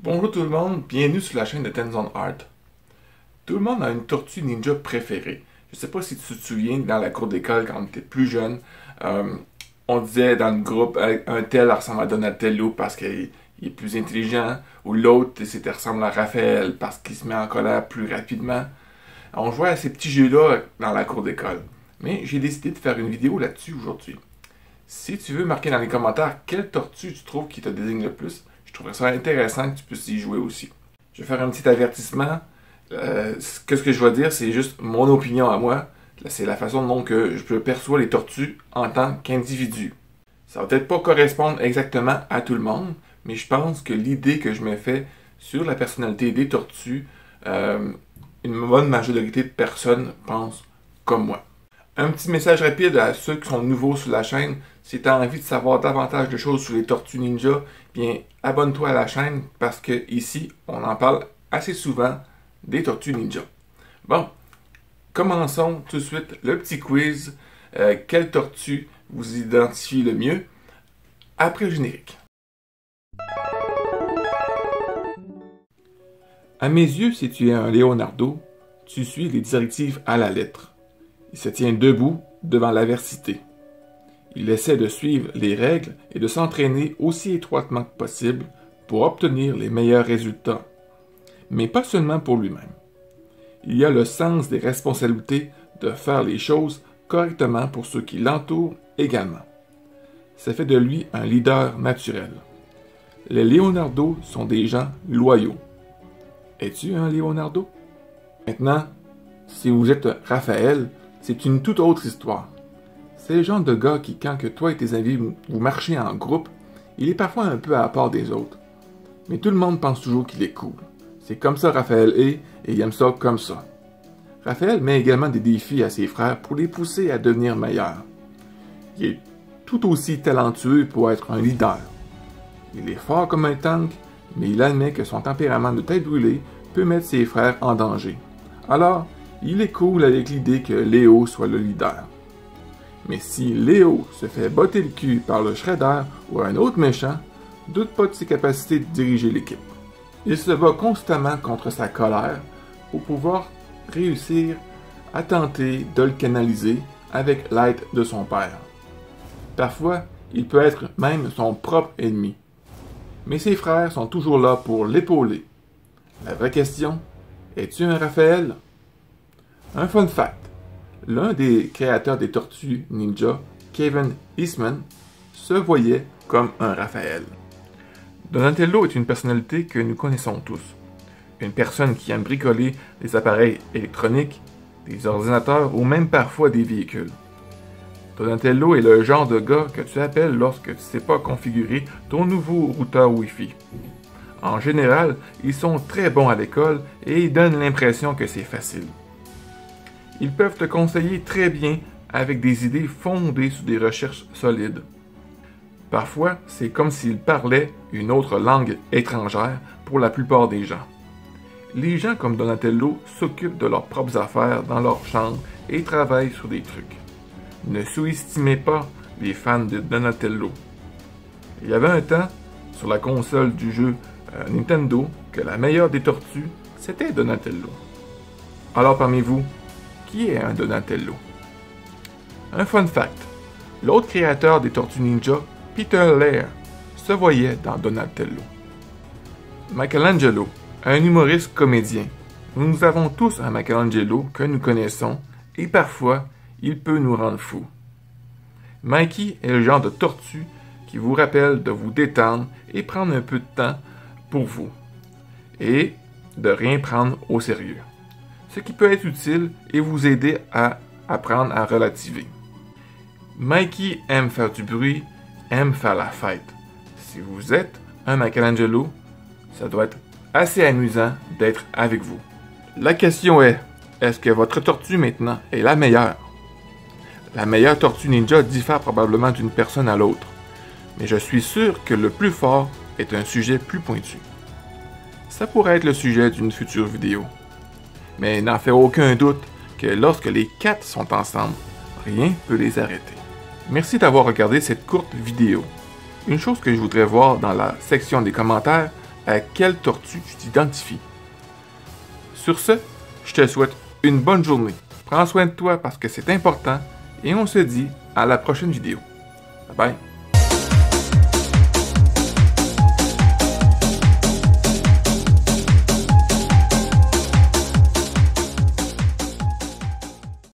Bonjour tout le monde, bienvenue sur la chaîne de Tenzon Art. Tout le monde a une tortue ninja préférée. Je sais pas si tu te souviens, dans la cour d'école, quand on était plus jeune, on disait dans le groupe un tel ressemble à Donatello parce qu'il est plus intelligent, ou l'autre c'était ressemble à Raphaël parce qu'il se met en colère plus rapidement. On jouait à ces petits jeux-là dans la cour d'école. Mais j'ai décidé de faire une vidéo là-dessus aujourd'hui. Si tu veux marquer dans les commentaires quelle tortue tu trouves qui te désigne le plus, je trouverais ça intéressant que tu puisses y jouer aussi. Je vais faire un petit avertissement. Ce que je vais dire, c'est juste mon opinion à moi. C'est la façon dont je perçois les tortues en tant qu'individu. Ça va peut-être pas correspondre exactement à tout le monde, mais je pense que l'idée que je me fais sur la personnalité des tortues, une bonne majorité de personnes pensent comme moi. Un petit message rapide à ceux qui sont nouveaux sur la chaîne. Si tu as envie de savoir davantage de choses sur les tortues ninja, bien abonne-toi à la chaîne parce que ici, on en parle assez souvent des tortues ninja. Bon, commençons tout de suite le petit quiz. Quelle tortue vous identifie le mieux après le générique? À mes yeux, si tu es un Leonardo, tu suis les directives à la lettre. Il se tient debout devant l'adversité. Il essaie de suivre les règles et de s'entraîner aussi étroitement que possible pour obtenir les meilleurs résultats. Mais pas seulement pour lui-même. Il y a le sens des responsabilités de faire les choses correctement pour ceux qui l'entourent également. Ça fait de lui un leader naturel. Les Leonardo sont des gens loyaux. Es-tu un Leonardo? Maintenant, si vous êtes Raphaël, c'est une toute autre histoire. C'est le genre de gars qui, quand que toi et tes amis vous marchez en groupe, il est parfois un peu à part des autres. Mais tout le monde pense toujours qu'il est cool. C'est comme ça Raphaël est, et il aime ça comme ça. Raphaël met également des défis à ses frères pour les pousser à devenir meilleurs. Il est tout aussi talentueux pour être un leader. Il est fort comme un tank, mais il admet que son tempérament de tête brûlée peut mettre ses frères en danger. Alors, il est cool avec l'idée que Léo soit le leader. Mais si Léo se fait botter le cul par le Shredder ou un autre méchant, doute pas de ses capacités de diriger l'équipe. Il se bat constamment contre sa colère pour pouvoir réussir à tenter de le canaliser avec l'aide de son père. Parfois, il peut être même son propre ennemi. Mais ses frères sont toujours là pour l'épauler. La vraie question, es-tu un Raphaël? Un fun fact. L'un des créateurs des Tortues Ninja, Kevin Eastman, se voyait comme un Raphaël. Donatello est une personnalité que nous connaissons tous. Une personne qui aime bricoler des appareils électroniques, des ordinateurs ou même parfois des véhicules. Donatello est le genre de gars que tu appelles lorsque tu ne sais pas configurer ton nouveau routeur Wi-Fi. En général, ils sont très bons à l'école et ils donnent l'impression que c'est facile. Ils peuvent te conseiller très bien avec des idées fondées sur des recherches solides. Parfois, c'est comme s'ils parlaient une autre langue étrangère pour la plupart des gens. Les gens comme Donatello s'occupent de leurs propres affaires dans leur chambre et travaillent sur des trucs. Ne sous-estimez pas les fans de Donatello. Il y avait un temps, sur la console du jeu Nintendo, que la meilleure des tortues, c'était Donatello. Alors parmi vous, qui est un Donatello? Un fun fact, l'autre créateur des Tortues Ninja, Peter Laird, se voyait dans Donatello. Michelangelo, un humoriste comédien. Nous avons tous un Michelangelo que nous connaissons et parfois, il peut nous rendre fous. Mikey est le genre de tortue qui vous rappelle de vous détendre et prendre un peu de temps pour vous. Et de rien prendre au sérieux. Ce qui peut être utile et vous aider à apprendre à relativer. Mikey aime faire du bruit, aime faire la fête. Si vous êtes un Michelangelo, ça doit être assez amusant d'être avec vous. La question est-ce que votre tortue maintenant est la meilleure? La meilleure tortue ninja diffère probablement d'une personne à l'autre, mais je suis sûr que le plus fort est un sujet plus pointu. Ça pourrait être le sujet d'une future vidéo. Mais n'en fait aucun doute que lorsque les quatre sont ensemble, rien ne peut les arrêter. Merci d'avoir regardé cette courte vidéo. Une chose que je voudrais voir dans la section des commentaires, à quelle tortue tu t'identifies. Sur ce, je te souhaite une bonne journée. Prends soin de toi parce que c'est important et on se dit à la prochaine vidéo. Bye bye.